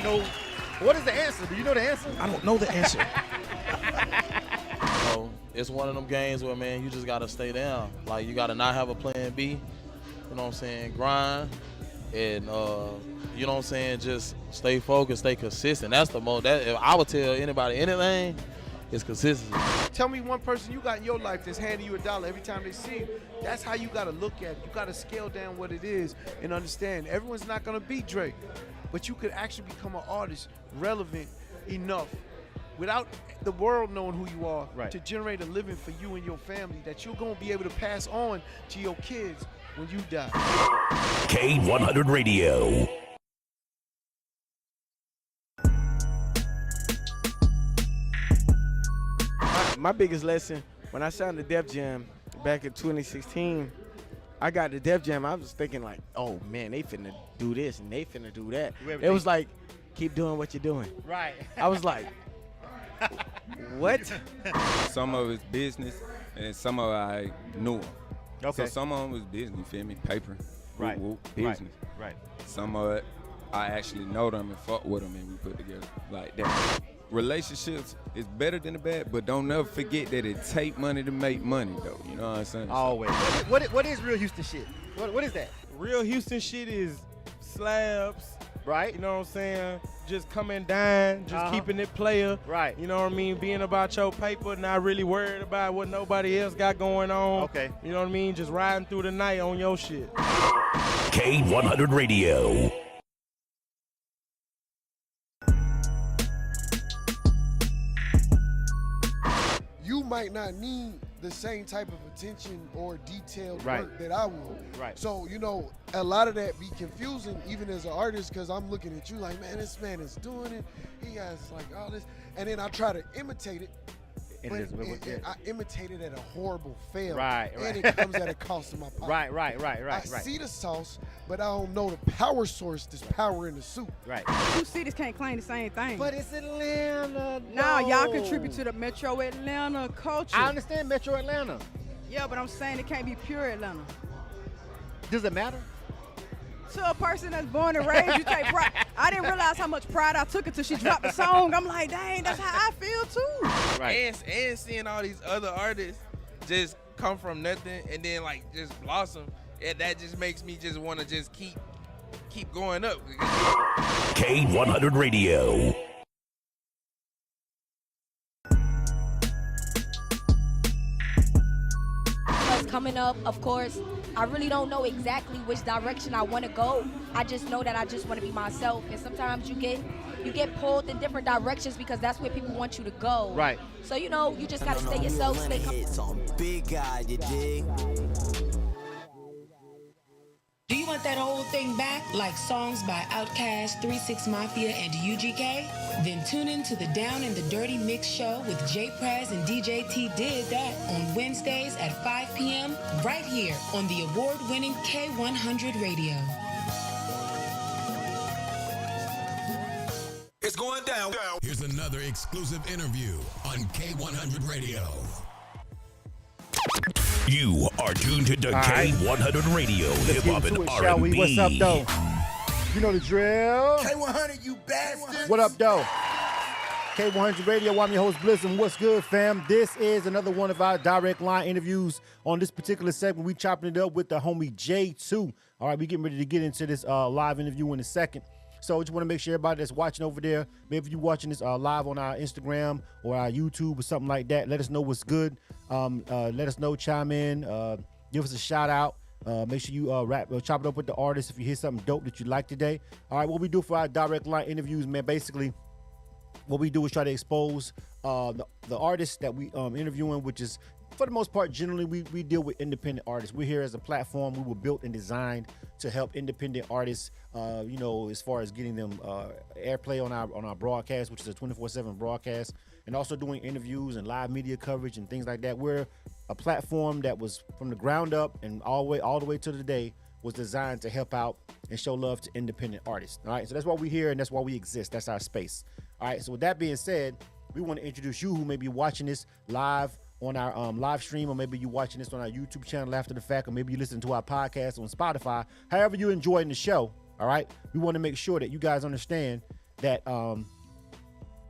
even know what is the answer. Do you know the answer? I don't know the answer. It's one of them games where, man, you just got to stay down. Like, you got to not have a plan B, you know what I'm saying, grind, and, you know what I'm saying, just stay focused, stay consistent. That's the most, if I would tell anybody anything, it's consistency. Tell me one person you got in your life that's handing you $1 every time they see you. That's how you got to look at it. You got to scale down what it is and understand everyone's not going to be Drake, but you could actually become an artist relevant enough without the world knowing who you are, right, to generate a living for you and your family that you're going to be able to pass on to your kids when you die. K100 Radio. My biggest lesson, when I signed the Def Jam back in 2016, I got the Def Jam, I was thinking like, oh man, they finna do this and they finna do that. It was like, keep doing what you're doing. Right. I was like, what? Some of it's business, and some of it I knew them. Okay. So some of them was business, you feel me? Paper, Right. business. Right. Some of it, I actually know them and fuck with them, and we put together like that. Relationships is better than the bad, but don't never forget that it take money to make money, though. You know what I'm saying? Always. What is real Houston shit? What is that? Real Houston shit is slabs. Right. You know what I'm saying? Just coming down, just keeping it player. Right. You know what I mean? Being about your paper, not really worried about what nobody else got going on. Okay. You know what I mean? Just riding through the night on your shit. K100 Radio. You might not need the same type of attention or detailed Right. work that I would. Right. So, you know, a lot of that be confusing even as an artist because I'm looking at you like, man, this man is doing it. He has like all this. And then I try to imitate it. And But it's- I imitate it at a horrible fail. Right, And right. it comes at a cost of my pocket. Right. I see the sauce, but I don't know the power source that's power in the soup. Right. Two cities can't claim the same thing. But it's Atlanta. Nah, y'all though. contribute to the Metro Atlanta culture. I understand Metro Atlanta. Yeah, but I'm saying it can't be pure Atlanta. Does it matter? To a person that's born and raised, you take pride. I didn't realize how much pride I took until she dropped the song. I'm like, dang, that's how I feel too. Right. And seeing all these other artists just come from nothing and then like just blossom, that just makes me just want to just keep going up. K100 Radio. Coming up, of course, I really don't know exactly which direction I want to go. I just know that I just want to be myself, and sometimes you get pulled in different directions because that's where people want you to go. Right. So you know, you just gotta stay yourself. Stay. On Big Guy, you dig? Do you want that old thing back, like songs by Outkast, 3 6 Mafia, and UGK? Then tune in to the Down and the Dirty Mix show with Jay Prez and DJ T Did That on Wednesdays at 5 p.m. right here on the award-winning K100 Radio. It's going down. Here's another exclusive interview on K100 Radio. You are tuned to K100 Radio, Hip Hop and R&B. Shall we? What's up, though? You know the drill. K100, you bastard. What up, though? K100 Radio. I'm your host, Blizzum. What's good, fam? This is another one of our direct line interviews. On this particular segment, we chopping it up with the homie J2. All right, we getting ready to get into this live interview in a second. So I just want to make sure everybody that's watching over there, maybe if you're watching this live on our Instagram or our YouTube or something like that, let us know what's good. Let us know, chime in, give us a shout out. Make sure you chop it up with the artist if you hear something dope that you like today. All right, what we do for our direct line interviews, man, basically what we do is try to expose the artists that we interviewing, which is, for the most part, generally we deal with independent artists. We're here as a platform. We were built and designed to help independent artists, as far as getting them airplay on our broadcast, which is a 24/7 broadcast, and also doing interviews and live media coverage and things like that. We're a platform that was from the ground up and all the way to today was designed to help out and show love to independent artists. All right, so that's why we're here and that's why we exist. That's our space. All right, so with that being said, we want to introduce you who may be watching this live on our live stream, or maybe you're watching this on our YouTube channel after the fact, or maybe you listen to our podcast on Spotify. However you're enjoying the show, all right? We want to make sure that you guys understand that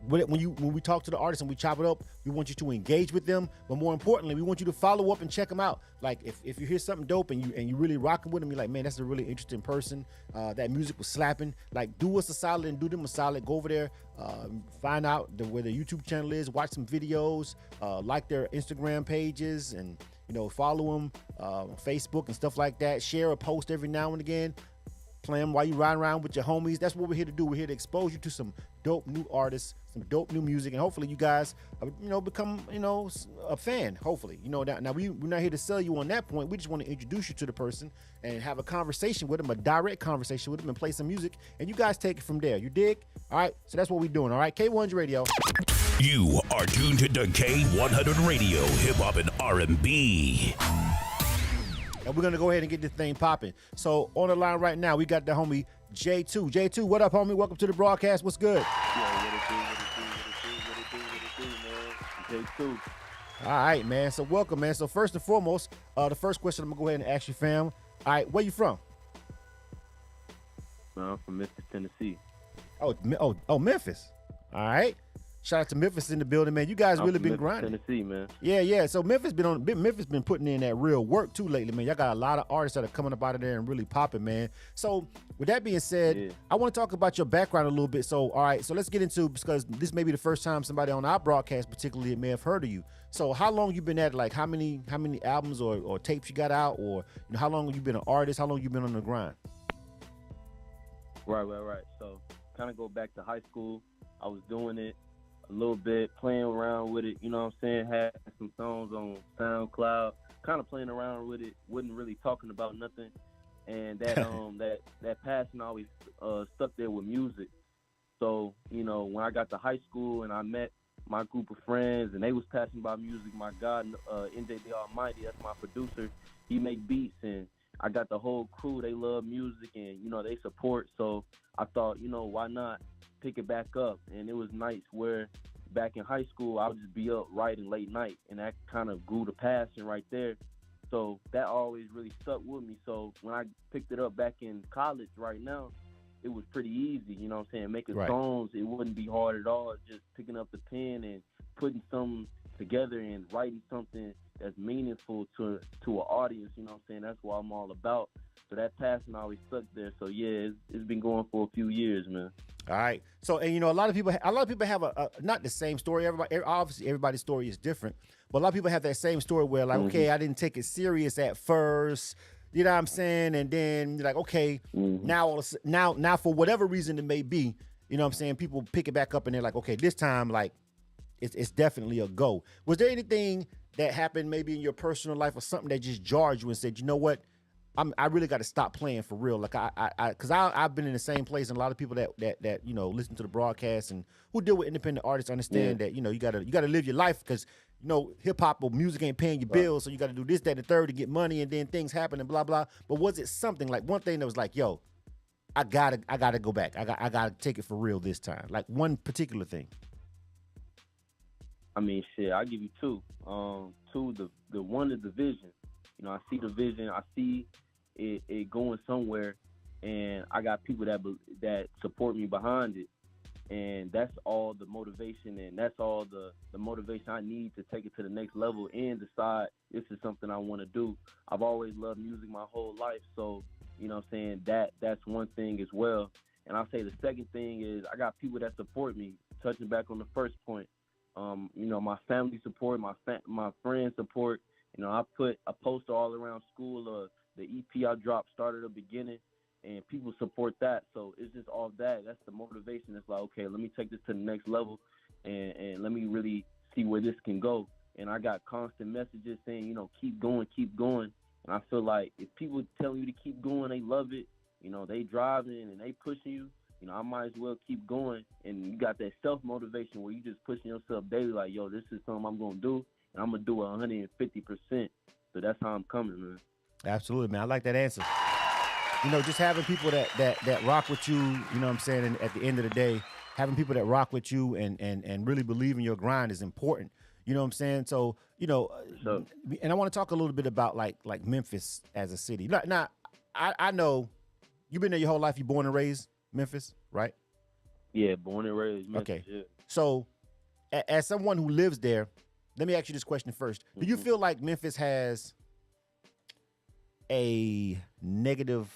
when we talk to the artists and we chop it up, we want you to engage with them, but more importantly, we want you to follow up and check them out. Like if you hear something dope and you really rocking with them, you're like, man, that's a really interesting person. That music was slapping. Like, do us a solid and do them a solid. Go over there, find out where their YouTube channel is, watch some videos, like their Instagram pages, and follow them on Facebook and stuff like that. Share a post every now and again. Play them while you riding around with your homies. That's what we're here to do. We're here to expose you to some dope new artists, some dope new music, and hopefully you guys, become, a fan. Hopefully, now we're not here to sell you on that point. We just want to introduce you to the person and have a conversation with them, a direct conversation with them, and play some music, and you guys take it from there. You dig? All right. So that's what we're doing. All right. K100 Radio. You are tuned into K100 Radio, hip hop and R&B. And we're going to go ahead and get this thing popping. So on the line right now, we got the homie J2. J2, what up, homie? Welcome to the broadcast. What's good? J2. All right, man. So welcome, man. So first and foremost, the first question I'm going to go ahead and ask you, fam. All right, where you from? I'm from Memphis, Tennessee. Oh, Memphis. All right. Shout out to Memphis in the building, man. You guys really been grinding. Tennessee, man. Yeah. So Memphis been putting in that real work too lately, man. Y'all got a lot of artists that are coming up out of there and really popping, man. So with that being said, I want to talk about your background a little bit. So all right, so let's get into, because this may be the first time somebody on our broadcast particularly may have heard of you. So how long you been at it? Like how many albums or tapes you got out, or how long have you been an artist? How long you been on the grind? Right. So kind of go back to high school. I was doing it a little bit, playing around with it, you know what I'm saying? Had some songs on SoundCloud, kind of playing around with it, wasn't really talking about nothing. And that that passion always stuck there with music. So, when I got to high school and I met my group of friends and they was passionate about music, my God, NJ the Almighty, that's my producer, he make beats, and I got the whole crew, they love music and, they support. So I thought, why not pick it back up? And it was nights where back in high school I would just be up writing late night, and that kind of grew the passion right there. So that always really stuck with me. So when I picked it up back in college right now, it was pretty easy, making songs. It wouldn't be hard at all, just picking up the pen and putting something together and writing something that's meaningful to an audience, that's what I'm all about. So that passion always stuck there. So yeah, it's been going for a few years, man. All right. So, and a lot of people have a not the same story. Obviously everybody's story is different, but a lot of people have that same story where like, okay, I didn't take it serious at first. You know what I'm saying? And then you're like, okay, now for whatever reason it may be, people pick it back up and they're like, okay, this time, like, it's definitely a go. Was there anything that happened maybe in your personal life or something that just jarred you and said, you know what, I really got to stop playing for real? Like because I've been in the same place, and a lot of people that listen to the broadcast and who deal with independent artists understand that you gotta live your life, because hip hop or music ain't paying your bills, so you got to do this, that, and the third to get money, and then things happen and blah blah. But was it something like one thing that was like, yo, I gotta go back, I gotta take it for real this time, like one particular thing? I mean, shit, I'll give you two. The one is the vision. I see the vision. I see it going somewhere, and I got people that support me behind it, and that's all the motivation, and that's all the motivation I need to take it to the next level and decide this is something I want to do. I've always loved music my whole life, so that's one thing as well. And I'll say the second thing is I got people that support me. Touching back on the first point, my family support, my friends support. I put a poster all around school, the EP I dropped, started at the beginning, and people support that. So it's just all that. That's the motivation. It's like, okay, let me take this to the next level, and let me really see where this can go. And I got constant messages saying, keep going. And I feel like if people telling you to keep going, they love it. They driving and they pushing you. I might as well keep going. And you got that self-motivation where you just pushing yourself daily, like, yo, this is something I'm going to do, and I'm going to do it 150%. So that's how I'm coming, man. Absolutely, man. I like that answer. Just having people that rock with you, you know what I'm saying? And at the end of the day, having people that rock with you and really believe in your grind is important. You know what I'm saying? So, and I want to talk a little bit about like Memphis as a city. Now, I know you've been there your whole life. You're born and raised Memphis, right? Yeah, born and raised. Memphis, Okay. Yeah. So, as someone who lives there, let me ask you this question first. Do you feel like Memphis has a negative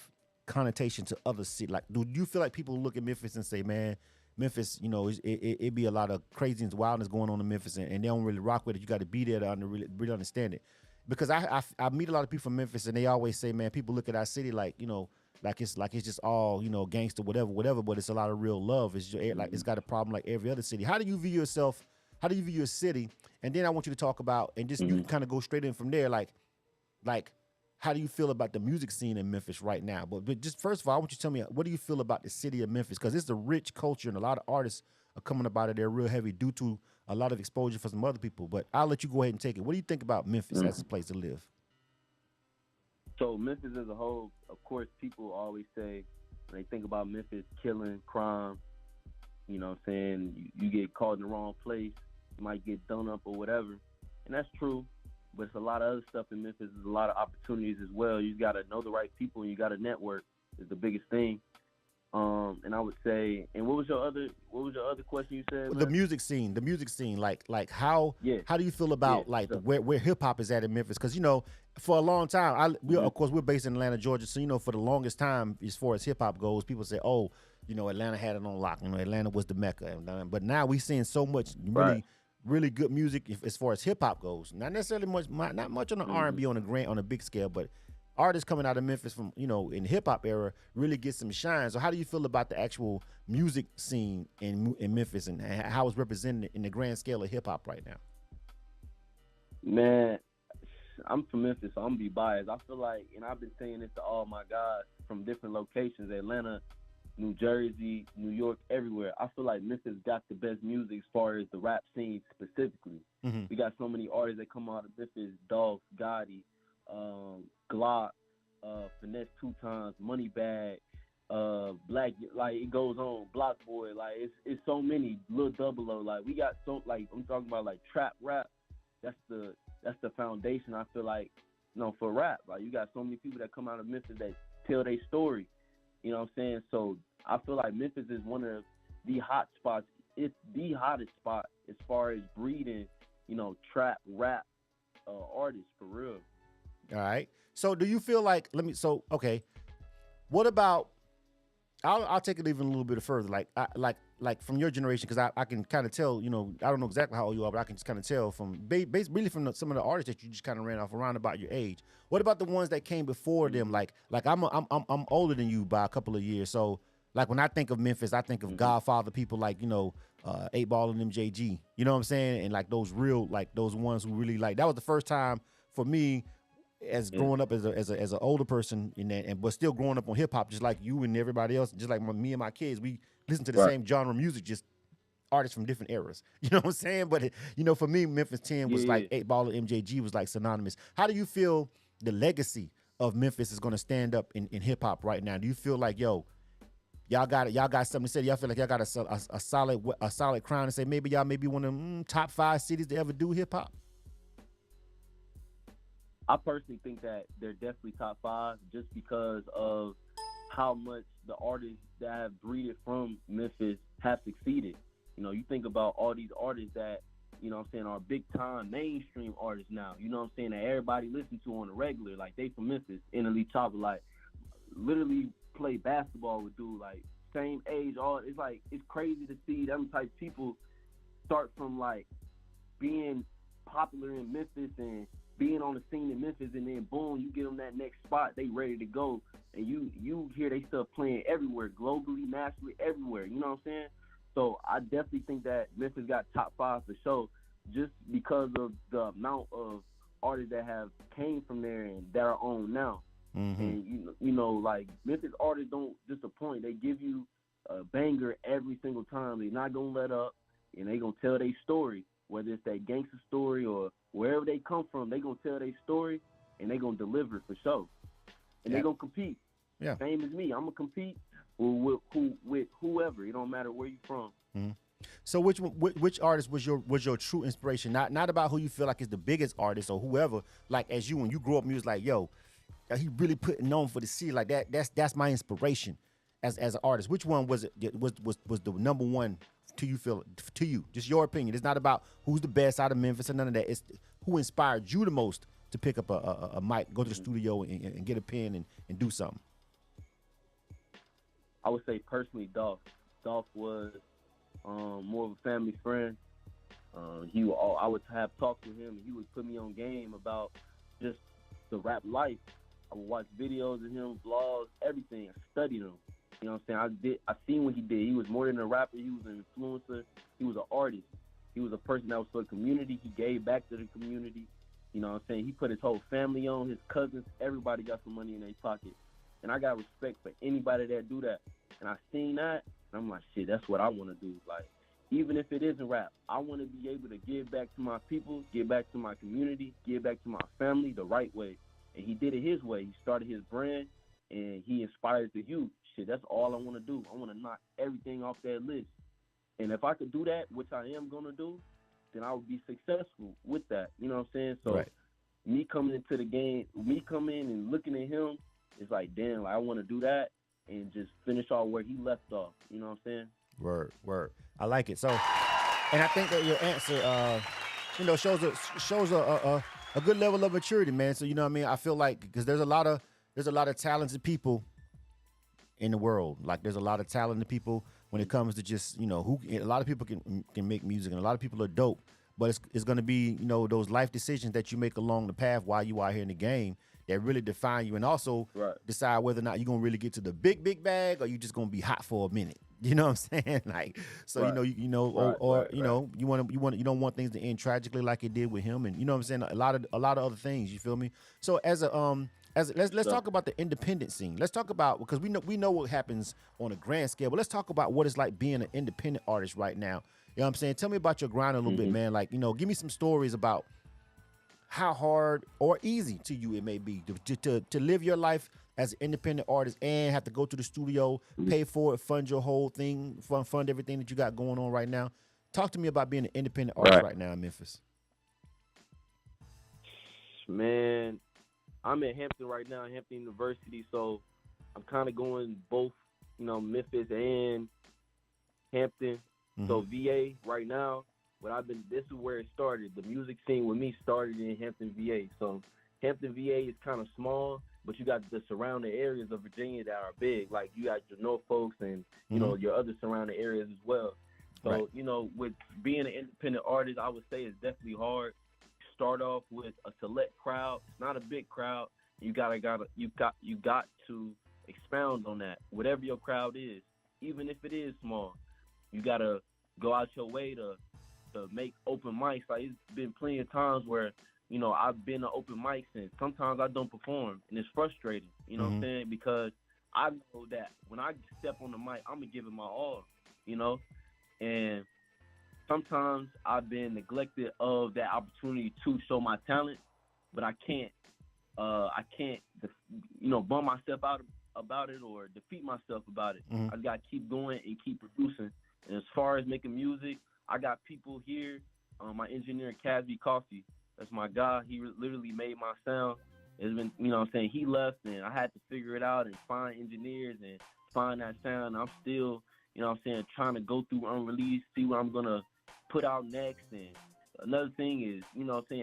connotation to other cities? Like, do you feel like people look at Memphis and say, man, Memphis, you know, it be a lot of crazy and wildness going on in Memphis, and they don't really rock with it. You got to be there to really understand it. Because I meet a lot of people from Memphis, and they always say, man, people look at our city like, you know, like it's just all, you know, gangster, whatever, but it's a lot of real love. It's just, like it's got a problem like every other city. How do you view yourself? How do you view your city? And then I want you to talk about, and just you can kind of go straight in from there, like how do you feel about the music scene in Memphis right now? But just first of all, I want you to tell me, what do you feel about the city of Memphis? Because it's a rich culture, and a lot of artists are coming up out of there real heavy due to a lot of exposure for some other people. But I'll let you go ahead and take it. What do you think about Memphis as a place to live? So Memphis as a whole, of course, people always say when they think about Memphis, killing, crime. You know what I'm saying? You get caught in the wrong place, you might get done up or whatever, and that's true. But it's a lot of other stuff in Memphis. There's a lot of opportunities as well. You got to know the right people, and you got to network is the biggest thing. And I would say, and what was your other question you said? The music scene, like how do you feel about where hip hop is at in Memphis? Because, you know, for a long time, of course we're based in Atlanta, Georgia, so, you know, for the longest time as far as hip hop goes, people say, oh, you know, Atlanta had it on lock. You know, Atlanta was the Mecca. But now we're seeing so much really good music as far as hip hop goes. Not necessarily not much on the R&B on a big scale, but artists coming out of Memphis from, you know, in the hip hop era really get some shine. So how do you feel about the actual music scene in Memphis and how it's represented in the grand scale of hip hop right now? Man, I'm from Memphis, so I'm gonna be biased. I feel like, and I've been saying this to all my guys from different locations, Atlanta, New Jersey, New York, everywhere. I feel like Memphis got the best music as far as the rap scene specifically. We got so many artists that come out of Memphis: Dolph, Gotti, Glock, Finesse 2 Times, Moneybag, Black, like it goes on, Block Boy, like it's so many, Lil Double O, like we got so, like I'm talking about like trap rap. That's the foundation, I feel like, you know, for rap. Like you got so many people that come out of Memphis that tell their story. You know what I'm saying? So I feel like Memphis is one of the hot spots. It's the hottest spot as far as breeding, you know, trap, rap artists for real. All right. So do you feel like, okay, what about, I'll take it even a little bit further. Like from your generation, because I can kind of tell, you know, I don't know exactly how old you are, but I can just kind of tell from really from some of the artists that you just kind of ran off around about your age. What about the ones that came before them? Like I'm older than you by a couple of years. So like when I think of Memphis, I think of Godfather people like, you know, 8 Ball and MJG. You know what I'm saying? And like those real, like those ones who really like, that was the first time for me as growing up as an older person in that, but still growing up on hip hop, just like you and everybody else, just like me and my kids, we listen to the same genre of music, just artists from different eras. You know what I'm saying? But you know, for me, Memphis 10 was like 8 Ball and MJG was like synonymous. How do you feel the legacy of Memphis is going to stand up in hip hop right now? Do you feel like, yo, y'all got something to say? Y'all feel like y'all got a solid crown to say maybe y'all may be one of them top 5 cities to ever do hip hop? I personally think that they're definitely top 5 just because of how much the artists that have breeded from Memphis have succeeded. You know, you think about all these artists that, you know what I'm saying, are big time mainstream artists now, you know what I'm saying, that everybody listens to on the regular, like they from Memphis, NLE Chopper, like literally play basketball with dude, like same age, all it's like it's crazy to see them type people start from like being popular in Memphis and being on the scene in Memphis, and then boom, you get them that next spot, they ready to go, and you hear they stuff playing everywhere, globally, nationally, everywhere. You know what I'm saying? So I definitely think that Memphis got top 5 for sure, just because of the amount of artists that have came from there and that are on now. And you know, like Memphis artists don't disappoint. They give you a banger every single time. They're not gonna let up, and they gonna tell their story. Whether it's that gangster story or wherever they come from, they gonna tell their story and they gonna deliver for sure. And they gonna compete. Yeah. Same as me. I'm gonna compete with whoever. It don't matter where you from. So which artist was your true inspiration? Not about who you feel like is the biggest artist or whoever. Like as you, when you grew up, you was like, yo, he really putting on for the city. Like that's my inspiration. as an artist? Which one was the number one to you? Just your opinion. It's not about who's the best out of Memphis or none of that. It's who inspired you the most to pick up a mic, go to the studio and get a pen and do something. I would say personally, Dolph. Dolph was more of a family friend. I would have talks with him, and he would put me on game about just the rap life. I would watch videos of him, vlogs, everything. I studied him. You know what I'm saying? I seen what he did. He was more than a rapper. He was an influencer. He was an artist. He was a person that was for the community. He gave back to the community. You know what I'm saying? He put his whole family on, his cousins. Everybody got some money in their pocket. And I got respect for anybody that do that. And I seen that, and I'm like, shit, that's what I want to do. Like, even if it isn't rap, I want to be able to give back to my people, give back to my community, give back to my family the right way. And he did it his way. He started his brand, and he inspired the youth. Shit, that's all I want to do. I want to knock everything off that list. And if I could do that, which I am going to do, then I would be successful with that. You know what I'm saying? So me coming into the game, me coming in and looking at him, it's like, damn, like, I want to do that and just finish off where he left off. You know what I'm saying? Word. I like it. So, and I think that your answer, shows a good level of maturity, man. So, you know what I mean? I feel like, because there's a lot of talented people in the world. Like, there's a lot of talented people when it comes to just, a lot of people can make music, and a lot of people are dope, but it's going to be, those life decisions that you make along the path while you are here in the game that really define you, and also decide whether or not you're going to really get to the big bag, or you just going to be hot for a minute. You know what I'm saying? Like, so, you don't want things to end tragically like it did with him. And you know what I'm saying? A lot of other things, you feel me? So let's talk about the independent scene. Let's talk about, because we know what happens on a grand scale, but let's talk about what it's like being an independent artist right now. You know what I'm saying? Tell me about your grind a little bit, man. Like, give me some stories about how hard or easy to you it may be to live your life as an independent artist and have to go to the studio, pay for it, fund your whole thing, fund everything that you got going on right now. Talk to me about being an independent artist right now in Memphis. Man, I'm at Hampton right now, Hampton University, so I'm kind of going both, Memphis and Hampton. So VA right now, this is where it started. The music scene with me started in Hampton, VA. So Hampton, VA is kind of small, but you got the surrounding areas of Virginia that are big. Like, you got your Norfolks and, your other surrounding areas as well. So, with being an independent artist, I would say it's definitely hard. Start off with a select crowd. It's not a big crowd. You got to expound on that. Whatever your crowd is, even if it is small, you got to go out your way to make open mics. Like, it's been plenty of times where, I've been to open mics and sometimes I don't perform, and it's frustrating, you know what I'm saying? Because I know that when I step on the mic, I'm going to give it my all, and sometimes I've been neglected of that opportunity to show my talent, but I can't bum myself out about it or defeat myself about it. I got to keep going and keep producing. And as far as making music, I got people here, my engineer, Casby Coffee. That's my guy. He literally made my sound. It's been, he left, and I had to figure it out and find engineers and find that sound. I'm still, trying to go through unreleased, see what I'm going to put out next. And another thing is,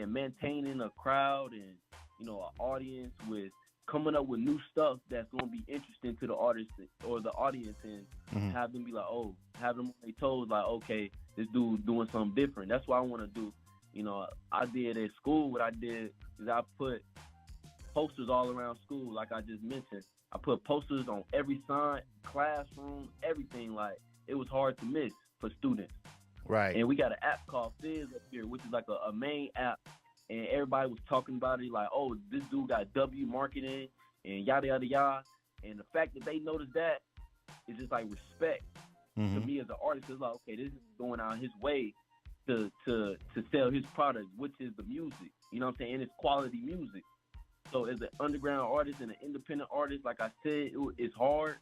maintaining a crowd and, an audience with coming up with new stuff that's going to be interesting to the artist or the audience, and have them be like, have them on their toes, like, okay, this dude doing something different. That's what I want to do. I did at school what I did is I put posters all around school, like I just mentioned. I put posters on every sign, classroom, everything. Like, it was hard to miss for students. Right. And we got an app called Fizz up here, which is like a main app. And everybody was talking about it like, oh, this dude got W marketing and yada, yada, yada. And the fact that they noticed that is just like respect to me as an artist. It's like, okay, this is going out his way to sell his product, which is the music. You know what I'm saying? And it's quality music. So as an underground artist and an independent artist, like I said, it's hard,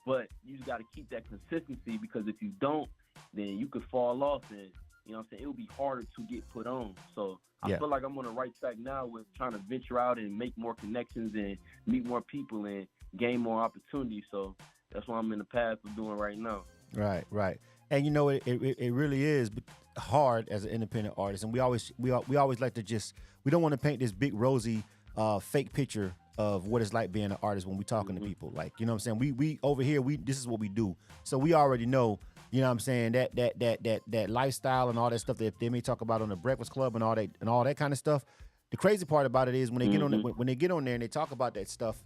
but you just got to keep that consistency, because if you don't, then you could fall off, and you know what I'm saying, it will be harder to get put on. So I feel like I'm on the right track now with trying to venture out and make more connections and meet more people and gain more opportunities. So that's what I'm in the path of doing right now. Right, right. And you know, it really is hard as an independent artist, and we always like to just, we don't want to paint this big rosy fake picture of what it's like being an artist when we talking to people. Like, you know what I'm saying? We over here, this is what we do. So we already know, you know what I'm saying, that lifestyle and all that stuff that they may talk about on the Breakfast Club and all that kind of stuff. The crazy part about it is when they get on when they get on there and they talk about that stuff,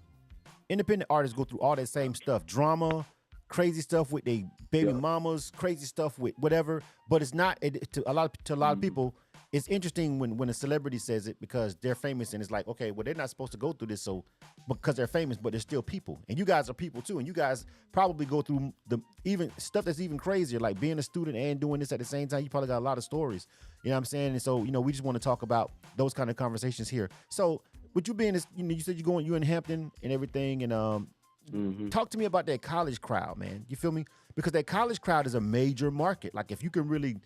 independent artists go through all that same stuff, drama, crazy stuff with their baby mamas, crazy stuff with whatever. But it's not to a lot of people. It's interesting when a celebrity says it because they're famous and it's like, okay, well, they're not supposed to go through this, so because they're famous, but they're still people, and you guys are people too, and you guys probably go through the even stuff that's even crazier, like being a student and doing this at the same time. You probably got a lot of stories, you know what I'm saying? And so, you know, we just want to talk about those kind of conversations here. So, with you being this, you know, you said you in Hampton and everything, and talk to me about that college crowd, man. You feel me? Because that college crowd is a major market. Like, if you can really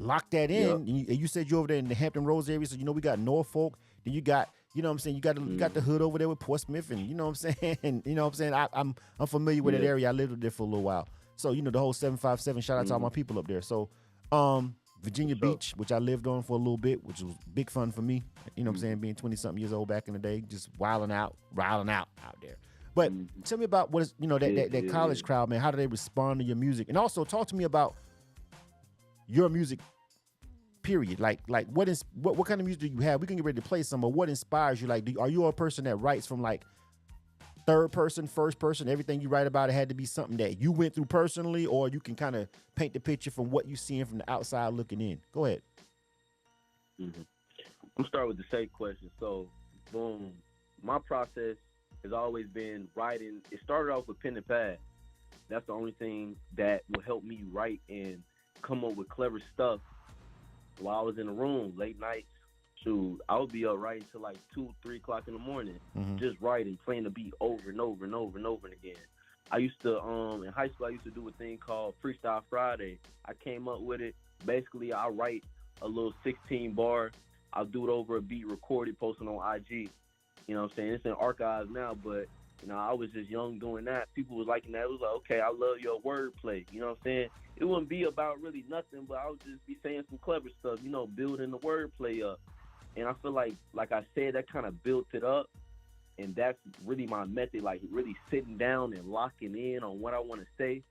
lock that in, and you said you're over there in the Hampton Roads area, so you know we got Norfolk, then you got, you know what I'm saying, you got the hood over there with Portsmouth, and you know what I'm saying, and you know what I'm saying, I'm familiar with that area. I lived there for a little while, so you know the whole 757. Shout out to all my people up there. So Virginia Beach, which I lived on for a little bit, which was big fun for me. You know what I'm saying, being 20 something years old back in the day, just wilding out there. But tell me about what is, you know, that college crowd, man. How do they respond to your music? And also talk to me about your music, period. Like what kind of music do you have? We can get ready to play some, but what inspires you? Like, are you a person that writes from like third person, first person? Everything you write about, it had to be something that you went through personally, or you can kind of paint the picture from what you're seeing from the outside looking in? Go ahead. I'm starting with the same question. So, boom, my process has always been writing. It started off with pen and pad. That's the only thing that will help me write and come up with clever stuff while I was in the room late nights. Shoot, I would be up writing till like 2, 3 o'clock in the morning, just writing, playing the beat over and over and over and over again. I used to, in high school, I used to do a thing called Freestyle Friday. I came up with it. Basically, I write a little 16 bar. I'll do it over a beat, record it, post it on IG. You know what I'm saying? It's in archives now, but you know, I was just young doing that. People was liking that. It was like, okay, I love your wordplay. You know what I'm saying? It wouldn't be about really nothing, but I would just be saying some clever stuff, you know, building the wordplay up. And I feel like I said, that kind of built it up. And that's really my method, like really sitting down and locking in on what I want to say.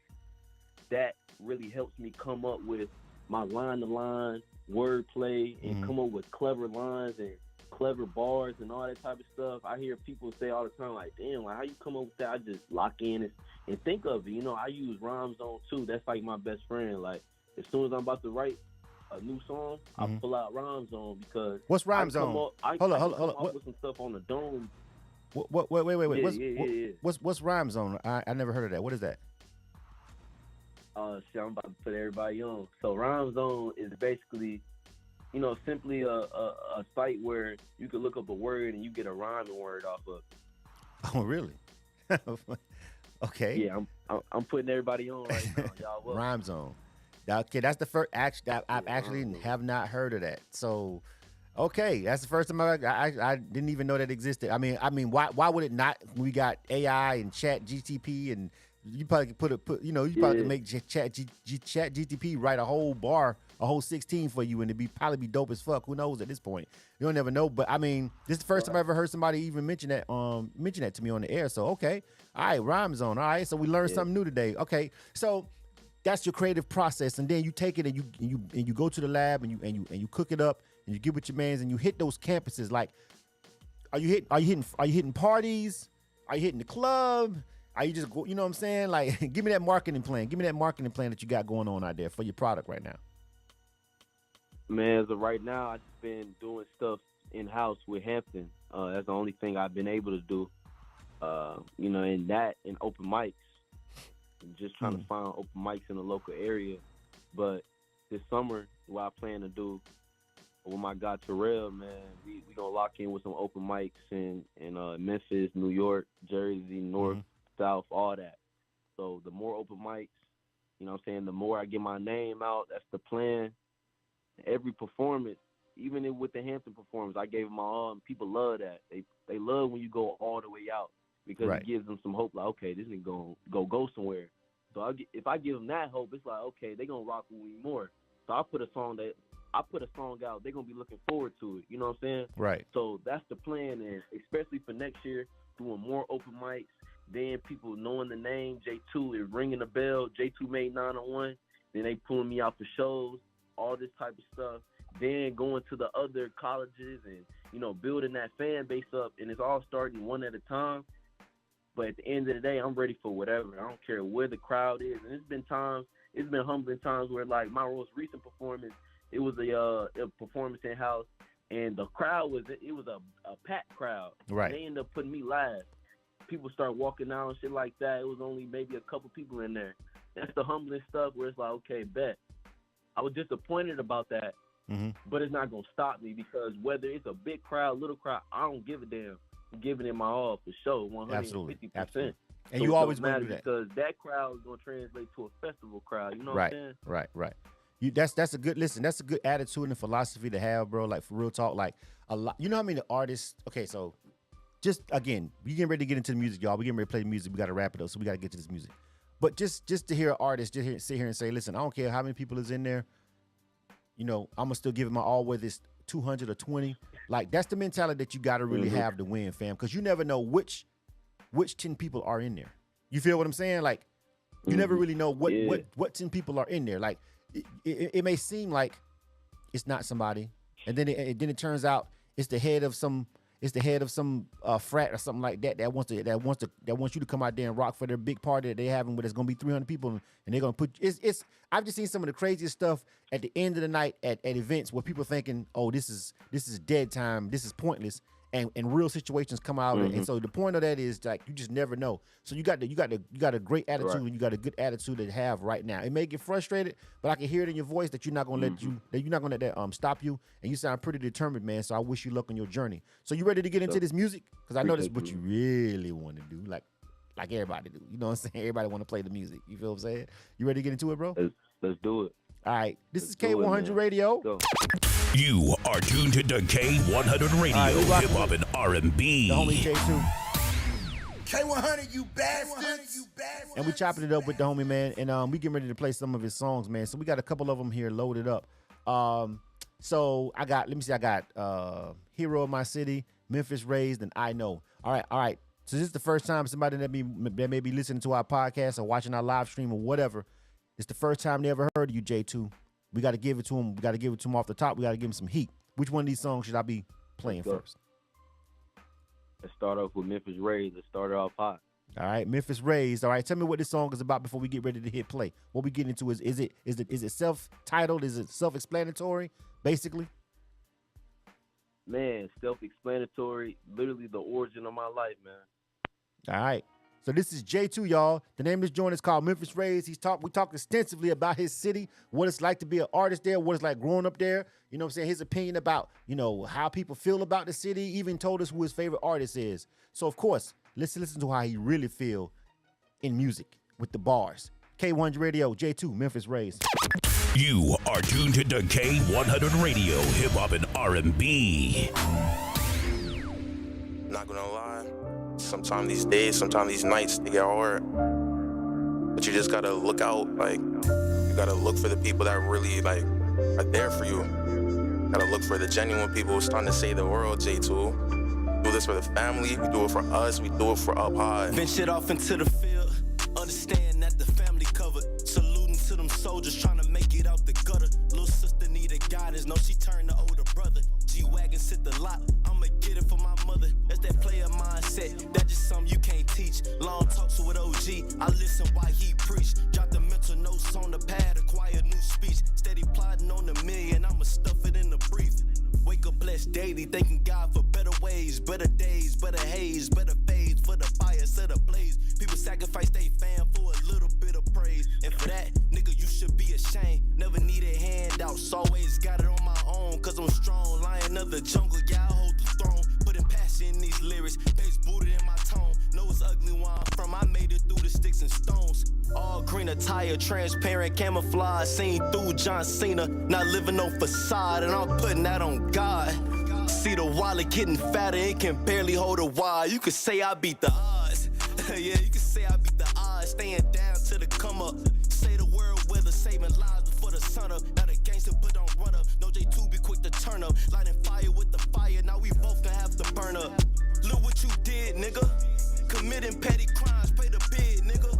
That really helps me come up with my line-to-line wordplay and come up with clever lines and clever bars and all that type of stuff. I hear people say all the time, like, damn, like, how you come up with that? I just lock in and think of it. You know, I use Rhyme Zone too. That's like my best friend. Like, as soon as I'm about to write a new song, I pull out Rhyme Zone because what's Rhyme Zone? Hold on. Put some stuff on the dome. Wait. What's Rhyme Zone? I never heard of that. What is that? Shit, I'm about to put everybody on. So Rhyme Zone is basically, you know, simply a site where you can look up a word and you get a rhyming word off of it. Oh, really? Okay. Yeah, I'm putting everybody on right now. Y'all welcome. Rhyme Zone. Okay, that's the first. Actually, I've actually have not heard of that. So, okay, that's the first time I didn't even know that existed. I mean, why would it not? We got AI and Chat GTP, and you probably could probably make Chat GTP write a whole bar, a whole 16 for you, and it'd probably be dope as fuck. Who knows at this point? You don't never know. But I mean, this is the first time I ever heard somebody even mention that to me on the air. So okay, all right, Rhyme Zone. All right, so we learned something new today. Okay, so that's your creative process, and then you take it and you go to the lab and you cook it up and you get with your mans and you hit those campuses. Like, are you hitting parties? Are you hitting the club? Are you just go? You know what I'm saying? Like, give me that marketing plan. Give me that marketing plan that you got going on out there for your product right now. Man, as of right now, I've just been doing stuff in house with Hampton. That's the only thing I've been able to do. You know, and open mics. Just trying to find open mics in the local area. But this summer, what I plan to do with my guy Terrell, man, we gonna lock in with some open mics in Memphis, New York, Jersey, North, South, all that. So the more open mics, you know what I'm saying, the more I get my name out. That's the plan. Every performance, even with the Hampton performance, I gave them my all, and people love that. They love when you go all the way out. because Right. it gives them some hope. Like, okay, this nigga go somewhere. So if I give them that hope, it's like, okay, they gonna rock with me more. So I put a song out, they're gonna be looking forward to it. You know what I'm saying? Right. So that's the plan, and especially for next year, doing more open mics. Then people knowing the name J2 is ringing the bell. J2 made 901. Then they pulling me out for shows, all this type of stuff. Then going to the other colleges and, you know, building that fan base up. And it's all starting one at a time. But at the end of the day, I'm ready for whatever. I don't care where the crowd is. And it's been humbling times where, like, my most recent performance, it was a performance in house, and the crowd was a packed crowd. Right. They ended up putting me last. People start walking out and shit like that. It was only maybe a couple people in there. That's the humbling stuff where it's like, okay, bet. I was disappointed about that, but it's not gonna stop me, because whether it's a big crowd, little crowd, I don't give a damn. I'm giving it my all for sure, 150%. Absolutely. And So you it always don't want to matter, do that. because that crowd is gonna translate to a festival crowd. You know Right. what I'm saying? Right. That's a good That's a good attitude and philosophy to have, bro. Like, for real talk, like a lot. You know how many artists? Okay, so just again, we getting ready to get into the music, y'all. We getting ready to play the music. We got to wrap it up, so we got to get to this music. But just to hear an artist sit here and say, listen, I don't care how many people is in there. You know, I'm gonna still give it my all, whether it's 200 or 20. Like, that's the mentality that you got to really have to win, fam. Because you never know which 10 people are in there. You feel what I'm saying? Like, you never really know what 10 people are in there. Like, it may seem like it's not somebody, and then it turns out it's the head of some frat or something like that wants you to come out there and rock for their big party that they having, where there's gonna be 300 people, and they're gonna put it's. I've just seen some of the craziest stuff at the end of the night at events where people thinking, oh, this is dead time, this is pointless. And real situations come out, and so the point of that is, like, you just never know. So you got a great attitude, and you got a good attitude to have right now. It may get frustrated, but I can hear it in your voice that you're not gonna let that stop you, and you sound pretty determined, man. So I wish you luck on your journey. So you ready to get into this music? Because I know this is what you really want to do, like everybody do. You know what I'm saying? Everybody want to play the music. You feel what I'm saying? You ready to get into it, bro? Let's do it. All right, this is K100 Radio. Go. You are tuned to K100 Radio, hip hop and R&B. The homie J2. K100, you bastards. And we chopping it up with the homie, man. And we getting ready to play some of his songs, man. So we got a couple of them here loaded up. So I got Hero of My City, Memphis Raised, and I Know. All right. So this is the first time somebody that may be listening to our podcast or watching our live stream or whatever. It's the first time they ever heard of you, J2. We got to give it to him. We got to give it to him off the top. We got to give him some heat. Which one of these songs should I be playing first? Let's start off with Memphis Raised. Let's start it off hot. All right, Memphis Raised. All right, tell me what this song is about before we get ready to hit play. What we get into is it self-titled? Is it self-explanatory, basically? Man, self-explanatory. Literally the origin of my life, man. All right. So this is J2, y'all. The name of this joint is called Memphis Raised. We talk extensively about his city, what it's like to be an artist there, what it's like growing up there. You know what I'm saying? His opinion about, how people feel about the city, even told us who his favorite artist is. So, of course, let's listen to how he really feel in music with the bars. K100 Radio, J2, Memphis Raised. You are tuned to K100 Radio, hip hop and R&B. Not gonna lie. Sometimes these days, sometimes these nights, they get hard. But you just gotta look out, like, you gotta look for the people that really, like, are there for you. Gotta look for the genuine people who's starting to save the world, J2. Do this for the family, we do it for us, we do it for up high. Ventured off into the field, understand that the family covered. Saluting to them soldiers trying to make it out the gutter. Little sister needed guidance, no, she turned to older brother. G-Wagon sit the lot, I'ma get it for my mother. That's that player mindset, that's just something you can't teach. Long talks with OG, I listen while he preach. Drop the mental notes on the pad, acquire new speech. Steady plotting on the million, I'ma stuff it in the brief. Wake up blessed daily, thanking God for better ways, better days, better haze, better phase for the fire, set a blaze. People sacrifice they fam for a little bit of praise. And for that, nigga, you should be ashamed. Never needed handouts, always got it on my own. Cause I'm strong, lion of the jungle, yeah, I hold the throne. Putting passion in these lyrics, bass booted in my tone. Know it's ugly where I'm from, I made it through the sticks and stones. All green attire, transparent camouflage, seen through John Cena. Not living no facade, and I'm putting that on God. See the wallet getting fatter, it can barely hold a wire. You could say I beat the odds. Yeah, you can say I beat the odds, staying down to the come up. Say the world weather, saving lives before the sun up. Now the gangster but don't run up. No J2 be quick to turn up. Lighting fire with the fire, now we both gonna have to burn up. Look what you did, nigga. Committing petty crimes, pay the bid, nigga.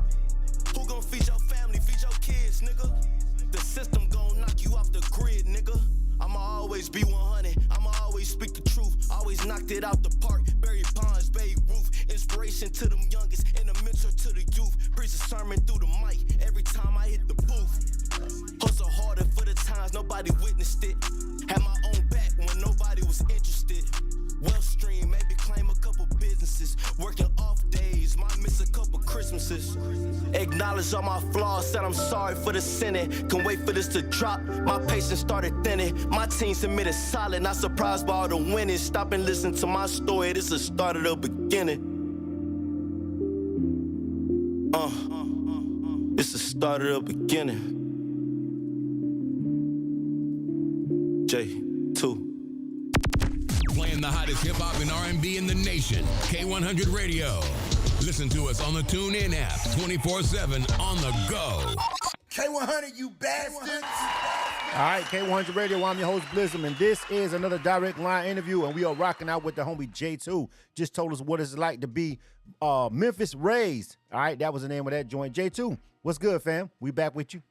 Who gon' feed your family, feed your kids, nigga? The system gon' knock you off the grid, nigga. I'ma always be 100, I'ma always speak the truth. Always knocked it out the park, Barry Bonds, Babe Ruth. Inspiration to them youngest and a mentor to the youth. Preach a sermon through the mic every time I hit the booth. Hustle harder for the times nobody witnessed it. Had my own back when nobody was interested. Wealth stream, maybe claim a couple businesses. Working off days, might miss a couple Christmases. Acknowledge all my flaws, said I'm sorry for the sinning. Can wait for this to drop, my patience started thinning. My team submitted solid, not surprised by all the winning. Stop and listen to my story, this is the start of the beginning. It's the start of the beginning. J2. Playing the hottest hip-hop and R&B in the nation. K100 Radio. Listen to us on the TuneIn app 24/7 on the go. K100, you bastards! All right, K100 Radio, I'm your host, Blizzum, and this is another direct line interview, and we are rocking out with the homie J2. Just told us what it's like to be Memphis raised. All right, that was the name of that joint. J2, what's good, fam? We back with you?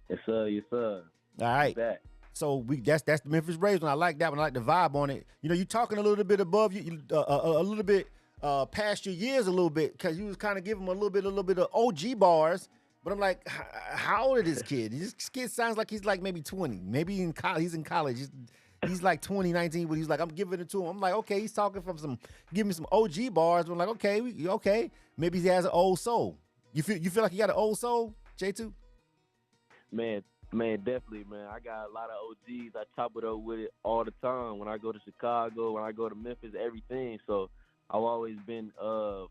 Yes, sir. Yes, sir. All right. Back. So that's the Memphis raised one. I like that one. I like the vibe on it. You know, you talking a little bit above you, a little bit past your years a little bit, because you was kind of giving him a little bit of OG bars. But I'm like, how old is this kid? This kid sounds like he's like maybe 20. Maybe in college. He's in college. He's like 20, 19, but he's like, I'm giving it to him. I'm like, okay, he's talking from give me some OG bars. But I'm like, okay. Maybe he has an old soul. You feel like he got an old soul, J2? Man, definitely, man. I got a lot of OGs. I chop it up with it all the time. When I go to Chicago, when I go to Memphis, everything. So I've always been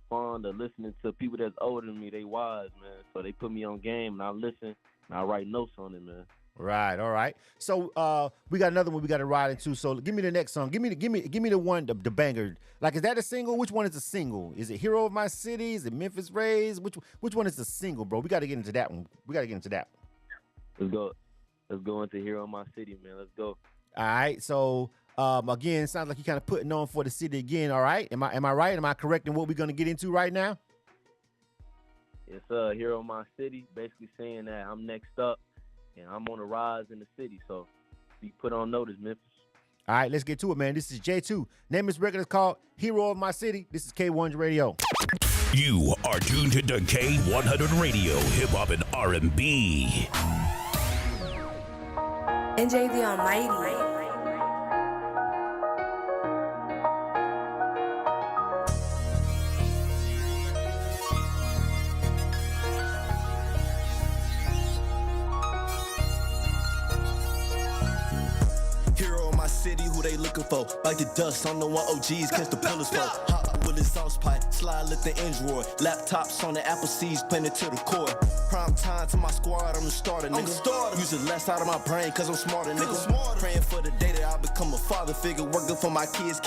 fond of listening to people that's older than me. They wise, man. So they put me on game, and I listen, and I write notes on it, man. Right, all right. So we got another one we got to ride into. So give me the next song. Give me the one, the banger. Like, is that a single? Which one is a single? Is it Hero of My City? Is it Memphis Raised? Which one is the single, bro? We got to get into that one. Let's go into Hero of My City, man. Let's go. All right. So again, it sounds like you're kind of putting on for the city again. All right. Am I right? Am I correct in what we're gonna get into right now? It's Hero of My City, basically saying that I'm next up and I'm on the rise in the city. So be put on notice, Memphis. All right, let's get to it, man. This is J2. Name of this record is called Hero of My City. This is K100 Radio. You are tuned to K100 Radio, hip hop and R&B. NJ the Almighty. City, who they looking for? Like the dust, I'm the one OGs, catch the pillars for. Hot with the sauce pipe, slide, let the Android. Laptops on the Apple C's, playing it to the core. Prime time to my squad, I'm the starter, nigga. Using less out of my brain, cause I'm smarter, nigga. Praying for the day that I become a father figure. Working for my kids,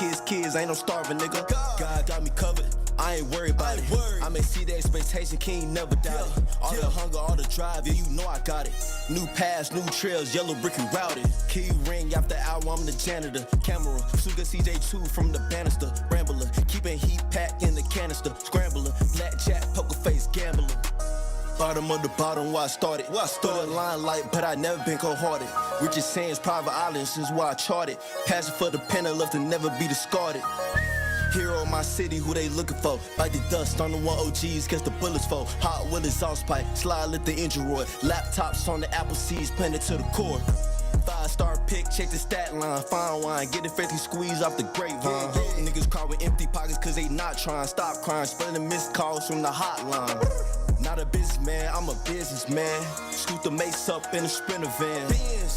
ain't no starving, nigga. God got me covered. I ain't worried about it. I may see the expectation, king never doubt it. All the hunger, all the drive, yeah, you know I got it. New paths, new trails, yellow brick and routed. Key ring after hour, I'm the janitor. Camera, Suga CJ2 from the banister. Rambler, keeping heat packed in the canister. Scrambler, blackjack, poker face, gambler. Bottom of the bottom where I started. Stood in limelight, but I never been cold-hearted. Richest Sands, private islands is where I charted. Passion for the pen, I love to never be discarded. Hero of my city, who they looking for? Like the dust on the one OGs, catch the bullets for. Hot with exhaust pipe, slide, let the Android. Laptops on the Apple C's, playing it to the core. 5-star pick, check the stat line. Fine wine, get the 50 squeeze off the grapevine. Niggas cry with empty pockets cause they not trying. Stop crying, splitting missed calls from the hotline. Not a businessman, I'm a businessman. Scoot the mace up in a Sprinter van.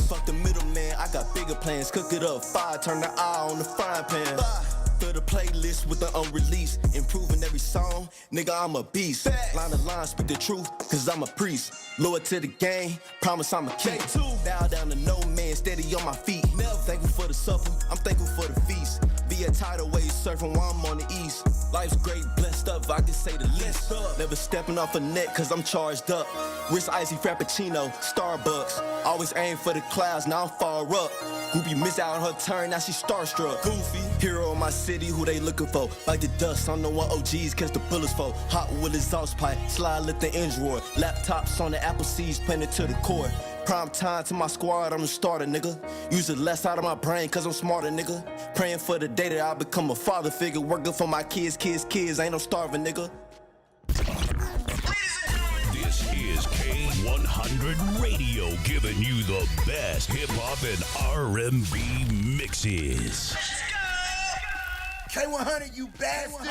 Fuck the middleman, I got bigger plans. Cook it up, fire, turn the eye on the frying pan. Fill the playlist with the unreleased. Improving every song, nigga, I'm a beast. Line to line, speak the truth, cause I'm a priest. Loyal to the game, promise I'm a keep. Bow down to no man, steady on my feet. Never thankful for the supper, I'm thankful for the feast. Be a tidal wave surfing while I'm on the east. Life's great, blessed up, I can say the least. Never stepping off a net, cause I'm charged up. Wrist icy frappuccino, Starbucks. Always aim for the clouds, now I'm far up. Groupie miss out on her turn, now she starstruck. Goofy, hero of my city, who they looking for? Like the dust, I'm the one OGs catch the bullets for. Hot with exhaust pipe, slide lit the engine roar. Laptops on the Apple Seeds, planted to the core. Prime time to my squad, I'm the starter, nigga. Using less out of my brain, cause I'm smarter, nigga. Praying for the day that I become a father figure. Working for my kids, ain't no starving, nigga. This is K100 Radio, giving you the best hip-hop and R&B mixes. K100, you bastard!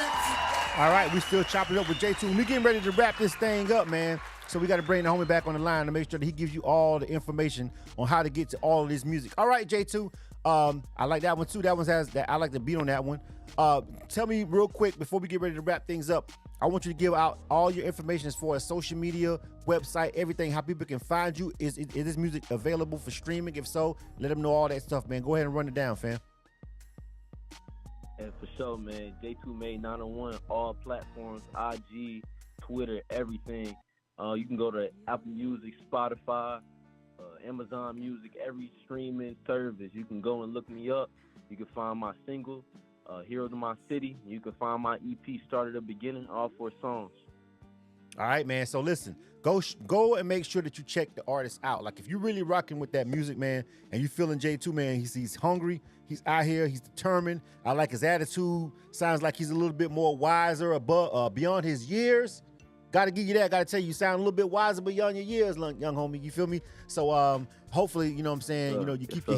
All right, we still chopping it up with J2. We getting ready to wrap this thing up, man. So we got to bring the homie back on the line to make sure that he gives you all the information on how to get to all of this music. All right, J2. I like that one too. That one has that. I like the beat on that one. Tell me real quick before we get ready to wrap things up. I want you to give out all your information as far as social media, website, everything, how people can find you. Is this music available for streaming? If so, let them know all that stuff, man. Go ahead and run it down, fam. And for sure, man, J2 Made 901, all platforms, IG, Twitter, everything. You can go to Apple Music, Spotify, Amazon Music, every streaming service. You can go and look me up. You can find my single, Heroes of My City. You can find my EP, Started at the Beginning, all 4 songs. All right, man. So listen, go and make sure that you check the artist out. Like if you're really rocking with that music, man, and you feeling J2, man, he's hungry. He's out here. He's determined. I like his attitude. Sounds like he's a little bit more wiser, above, beyond his years. Got to give you that. Got to tell you, you sound a little bit wiser beyond your years, young homie. You feel me? So hopefully, you know what I'm saying, you keep your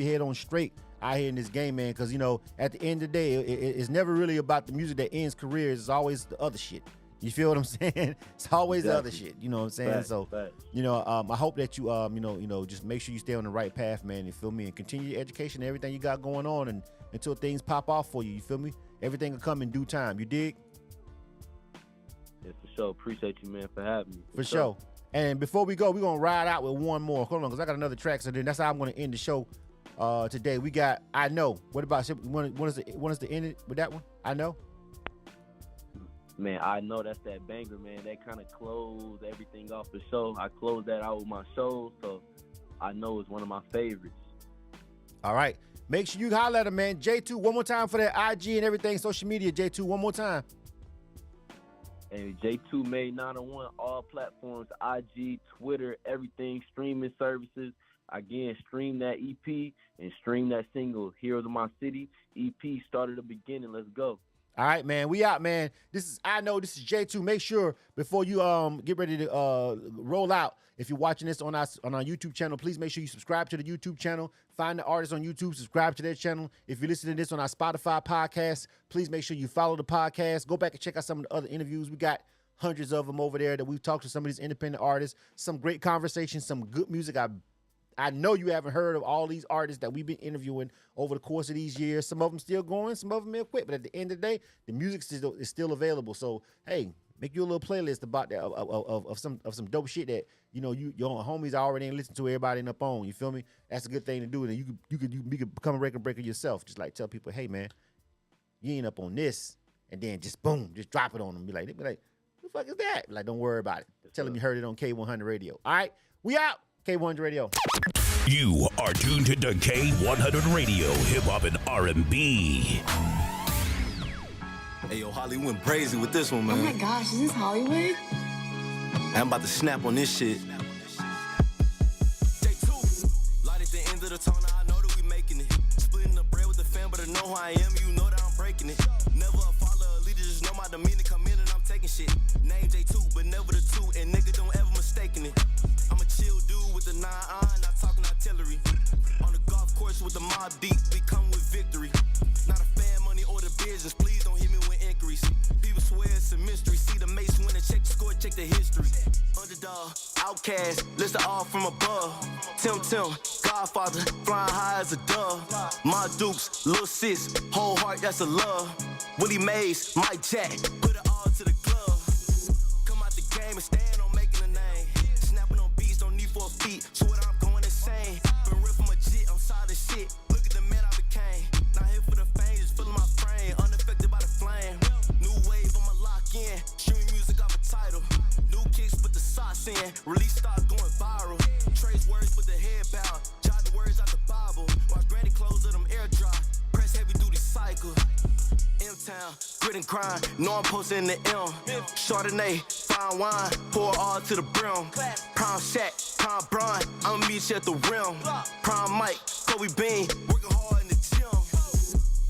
head on straight out here in this game, man, because, at the end of the day, it's never really about the music that ends careers. It's always the other shit. You feel what I'm saying? It's always the other shit. You know what I'm saying? So, I hope that you, just make sure you stay on the right path, man. You feel me? And continue your education and everything you got going on, and until things pop off for you. You feel me? Everything will come in due time. You dig? Yeah, for sure. Appreciate you, man, for having me. For sure. And before we go, we're going to ride out with one more. Hold on, because I got another track. So then that's how I'm going to end the show today. We got I Know. What about, when is the end with that one? I Know? Man, I Know, that's that banger, man. That kind of closed everything off the show. I closed that out with my show, so I Know is one of my favorites. All right. Make sure you holler at him, man. J2, one more time for that IG and everything, social media. J2, one more time. And J2 Made 901, all platforms, IG, Twitter, everything, streaming services. Again, stream that EP and stream that single, Heroes of My City. EP, Started at the Beginning. Let's go. All right, man. We out, man. This is I Know. This is J2. Make sure before you get ready to roll out, if you're watching this on our YouTube channel, please make sure you subscribe to the YouTube channel. Find the artists on YouTube, subscribe to their channel. If you're listening to this on our Spotify podcast, please make sure you follow the podcast. Go back and check out some of the other interviews. We got hundreds of them over there that we've talked to some of these independent artists. Some great conversations, some good music. I know you haven't heard of all these artists that we've been interviewing over the course of these years. Some of them still going, some of them have quit. But at the end of the day, the music is still available. So, hey, make you a little playlist about that of some dope shit that your homies already ain't listened to. Everybody up on. You feel me? That's a good thing to do. And you could become a record breaker yourself. Just like tell people, hey man, you ain't up on this, and then just boom, just drop it on them. Be like, who the fuck is that? Like, don't worry about it. Tell them you heard it on K100 Radio. All right, we out. K100 Radio. You are tuned to the K100 Radio, hip hop and R&B. Hey, yo, Hollywood went brazy with this one, man. Oh my gosh, is this Hollywood? I'm about to snap on this shit. J2, light at the end of the tunnel, I know that we making it. Splitting the bread with the fam, but I know who I am, you know that I'm breaking it. Never a follower, a leader, just know my demeanor, come in and I'm taking shit. Name J2, but never the 2, and nigga don't ever mistaken it. I'm a chill dude with the 9 iron, not talking artillery. On the golf course with the mob deep, we come with victory. Not a fan, money or the business, please don't hit me with inquiries. People swear it's a mystery, see the mace win and check the score, check the history. Underdog, outcast, listed all from above. Tim, Godfather, flying high as a dove. My Dukes, Lil Sis, whole heart, that's a love. Willie Mays, Mike Jack, put it all to the glove. Come out the game and stand on making a name. Snapping on beats, don't need 4 feet, swear I'm going insane. Been ripped from a jit, I'm solid shit. Look at the man I became. Not here for the fame, just feeling my frame, unaffected by the flame. sin. Release start going viral. Trace words with the head bow. Jotting words out the Bible. Watch granny clothes of them air dry. Press heavy duty cycle. M-Town, grit and grind. Know I'm posted in the M. Chardonnay, fine wine. Pour all to the brim. Prime Shaq, prime Bron. I'ma meet you at the rim. Prime Mike, Kobe Bean. Working hard in the gym.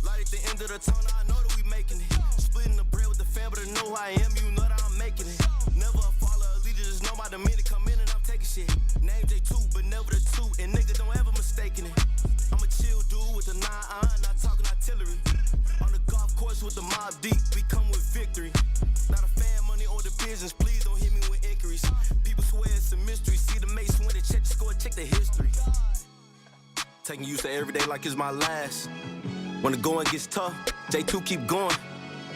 Light at the end of the tunnel, I know that we making it. Splitting the bread with the fam, but I know who I am. You know that I'm making it. Never a follow a leader, just know by the minute come in and I'm taking shit. Name J2, but never the 2. And nigga don't ever mistaken it. I'm a chill dude with a 9-iron, not talking artillery. On the golf course with the mob deep, we come with victory. Not a fan, money or the business, please don't hit me with inquiries. People swear it's a mystery, see the mates win it, check the score, check the history. Taking use of every day like it's my last. When the going gets tough, J2 keep going.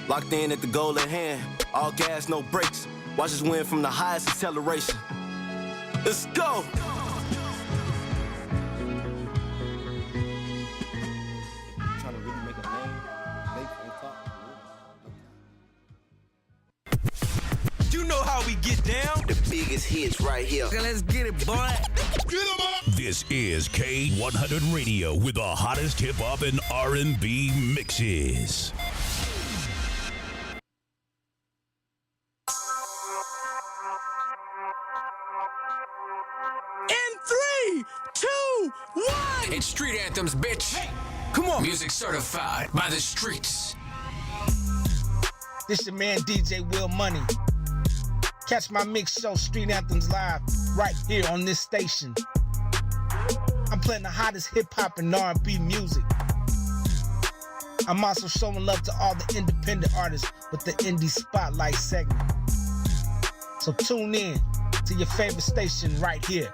Locked in at the goal at hand, all gas, no brakes. Watch us win from the highest acceleration. Let's go! Trying to really make a name, on top. You know how we get down. The biggest hits right here. Okay, let's get it, boy. Get 'em up. This is K100 Radio with the hottest hip hop and R&B mixes. In 3, 2, 1. It's Street Anthems, bitch. Hey. Come on. Music certified by the streets. This your man DJ Will Money. Catch my mix show Street Anthems live right here on this station. I'm playing the hottest hip-hop and R&B music. I'm also showing love to all the independent artists with the Indie Spotlight segment. So tune in to your favorite station right here.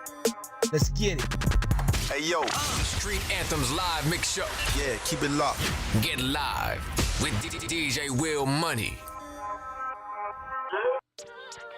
Let's get it. Hey, yo. The Street Anthems live mix show. Yeah, keep it locked. Get live with DJ Will Money.